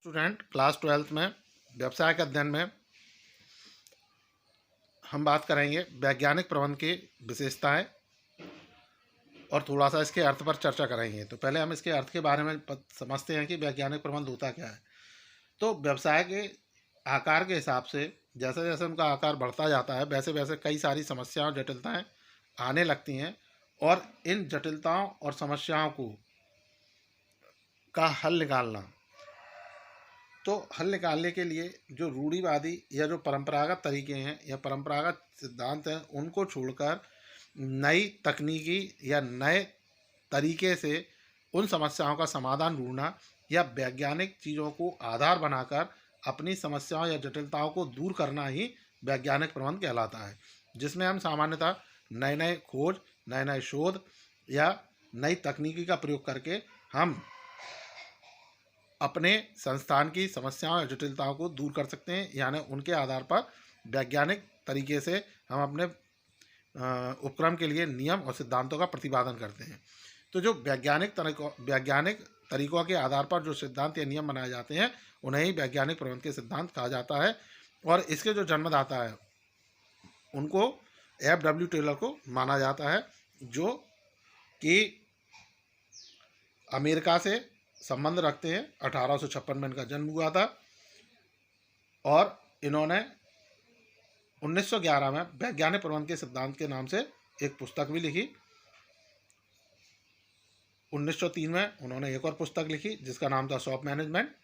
Student class 12th में व्यवसाय के अध्ययन में हम बात करेंगे वैज्ञानिक प्रबंध की विशेषताएं और थोड़ा सा इसके अर्थ पर चर्चा करेंगे। तो पहले हम इसके अर्थ के बारे में समझते हैं कि वैज्ञानिक प्रबंध होता क्या है। तो व्यवसाय के आकार के हिसाब से जैसे जैसे उनका आकार बढ़ता जाता है वैसे वैसे कई सारी समस्याएं और जटिलताएं आने लगती हैं और इन जटिलताओं और समस्याओं का हल निकालना, तो हल निकालने के लिए जो रूढ़िवादी या जो परंपरागत तरीके हैं या परंपरागत सिद्धांत हैं उनको छोड़कर नई तकनीकी या नए तरीके से उन समस्याओं का समाधान ढूंढना या वैज्ञानिक चीज़ों को आधार बनाकर अपनी समस्याओं या जटिलताओं को दूर करना ही वैज्ञानिक प्रबंध कहलाता है, जिसमें हम सामान्यतः नए नए खोज, नए नए शोध या नई तकनीकी का प्रयोग करके हम अपने संस्थान की समस्याओं या जटिलताओं को दूर कर सकते हैं। यानी उनके आधार पर वैज्ञानिक तरीके से हम अपने उपक्रम के लिए नियम और सिद्धांतों का प्रतिपादन करते हैं। तो जो वैज्ञानिक तरीकों के आधार पर जो सिद्धांत या नियम बनाए जाते हैं उन्हें ही वैज्ञानिक प्रबंध के सिद्धांत कहा जाता है। और इसके जो जन्मदाता है उनको F.W. टेलर को माना जाता है, जो कि अमेरिका से संबंध रखते हैं। 1856 में इनका जन्म हुआ था और इन्होंने 1911 में वैज्ञानिक प्रबंध के सिद्धांत के नाम से एक पुस्तक भी लिखी। 1903 में उन्होंने एक और पुस्तक लिखी जिसका नाम था शॉप मैनेजमेंट।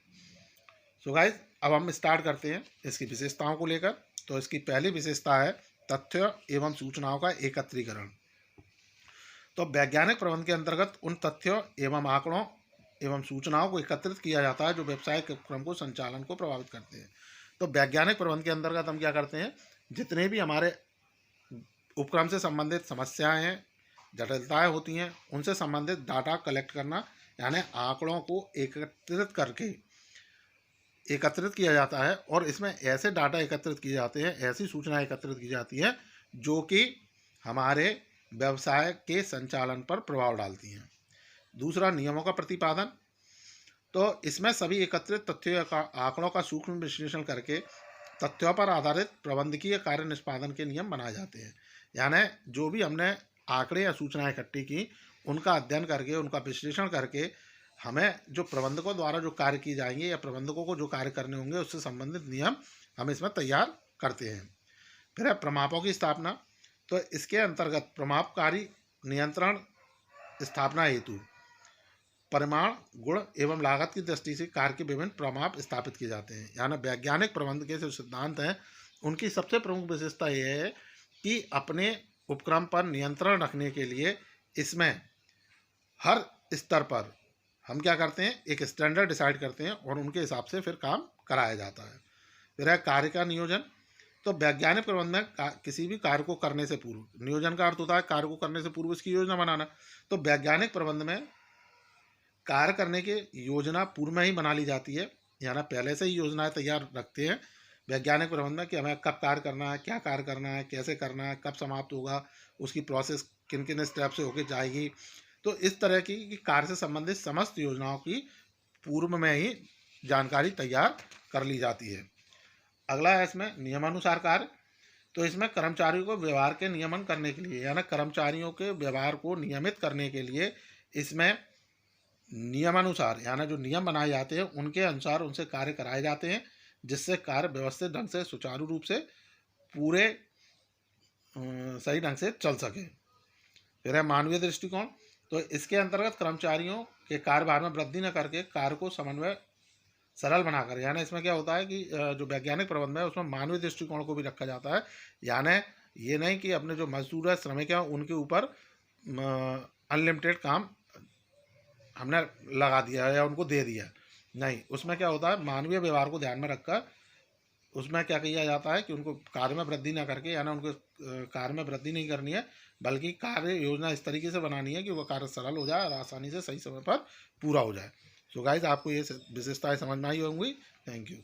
सो गाइस, अब हम स्टार्ट करते हैं इसकी विशेषताओं को लेकर। तो इसकी पहली विशेषता है तथ्य एवं सूचनाओं का एकत्रीकरण। तो वैज्ञानिक प्रबंध के अंतर्गत उन तथ्यों एवं आंकड़ों एवं सूचनाओं को एकत्रित किया जाता है जो व्यवसाय के उपक्रम को संचालन को प्रभावित करते हैं। तो वैज्ञानिक प्रबंध के अंतर्गत हम क्या करते हैं, जितने भी हमारे उपक्रम से संबंधित समस्याएं हैं, जटिलताएं होती हैं, उनसे संबंधित डाटा कलेक्ट करना, यानी आंकड़ों को एकत्रित किया जाता है। और इसमें ऐसे डाटा एकत्रित किए जाते हैं, ऐसी सूचनाएं एकत्रित की जाती है जो कि हमारे व्यवसाय के संचालन पर प्रभाव डालती हैं। दूसरा, नियमों का प्रतिपादन। तो इसमें सभी एकत्रित तथ्यों का आंकड़ों का सूक्ष्म विश्लेषण करके तथ्यों पर आधारित प्रबंधकीय कार्य निष्पादन के नियम बनाए जाते हैं। यानी जो भी हमने आंकड़े या सूचनाएं इकट्ठी की उनका अध्ययन करके, उनका विश्लेषण करके हमें जो प्रबंधकों द्वारा जो कार्य किए जाएंगे या प्रबंधकों को जो कार्य करने होंगे उससे संबंधित नियम हम इसमें तैयार करते हैं। फिर है प्रमापों की स्थापना। तो इसके अंतर्गत प्रमापकारी नियंत्रण स्थापना हेतु परिमाण, गुण एवं लागत की दृष्टि से कार्य के विभिन्न प्रमाप स्थापित किए जाते हैं। यानी वैज्ञानिक प्रबंध के जो सिद्धांत हैं उनकी सबसे प्रमुख विशेषता यह है कि अपने उपक्रम पर नियंत्रण रखने के लिए इसमें हर स्तर पर हम क्या करते हैं, एक स्टैंडर्ड डिसाइड करते हैं और उनके हिसाब से फिर काम कराया जाता है। फिर है कार्य का नियोजन। तो वैज्ञानिक प्रबंध में किसी भी कार्य को करने से पूर्व, नियोजन का अर्थ होता है कार्य को करने से पूर्व इसकी योजना बनाना। तो वैज्ञानिक प्रबंध में कार्य करने की योजना पूर्व में ही बना ली जाती है, यानी पहले से ही योजनाएं तैयार रखते हैं वैज्ञानिक प्रबंध में कि हमें कब कार्य करना है, क्या कार्य करना है, कैसे करना है, कब समाप्त होगा, उसकी प्रोसेस किन किन स्टेप से होकर जाएगी। तो इस तरह की कार्य से संबंधित समस्त योजनाओं की पूर्व में ही जानकारी तैयार कर ली जाती है। अगला है इसमें नियमानुसार कार्य। तो इसमें कर्मचारियों को व्यवहार के नियमन करने के लिए, यानी कर्मचारियों के व्यवहार को नियमित करने के लिए इसमें नियमानुसार, यानी जो नियम बनाए जाते हैं उनके अनुसार उनसे कार्य कराए जाते हैं, जिससे कार्य व्यवस्थित ढंग से, सुचारू रूप से, पूरे सही ढंग से चल सके। फिर है मानवीय दृष्टिकोण। तो इसके अंतर्गत कर्मचारियों के कार्यभार में वृद्धि न करके कार्य को समन्वय सरल बनाकर, यानी इसमें क्या होता है कि जो वैज्ञानिक प्रबंध है उसमें मानवीय दृष्टिकोण को भी रखा जाता है। यानी ये नहीं कि अपने जो मजदूर है, श्रमिक हैं, उनके ऊपर अनलिमिटेड काम हमने लगा दिया या उनको दे दिया, नहीं। उसमें क्या होता है, मानवीय व्यवहार को ध्यान में रखकर उसमें क्या किया जाता है कि उनको कार्य में वृद्धि ना करके, यानी उनको कार्य में वृद्धि नहीं करनी है, बल्कि कार्य योजना इस तरीके से बनानी है कि वह कार्य सरल हो जाए और आसानी से सही समय पर पूरा हो जाए। सो गाइस, आपको ये विशेषताएं समझ में आई होंगी। Thank you.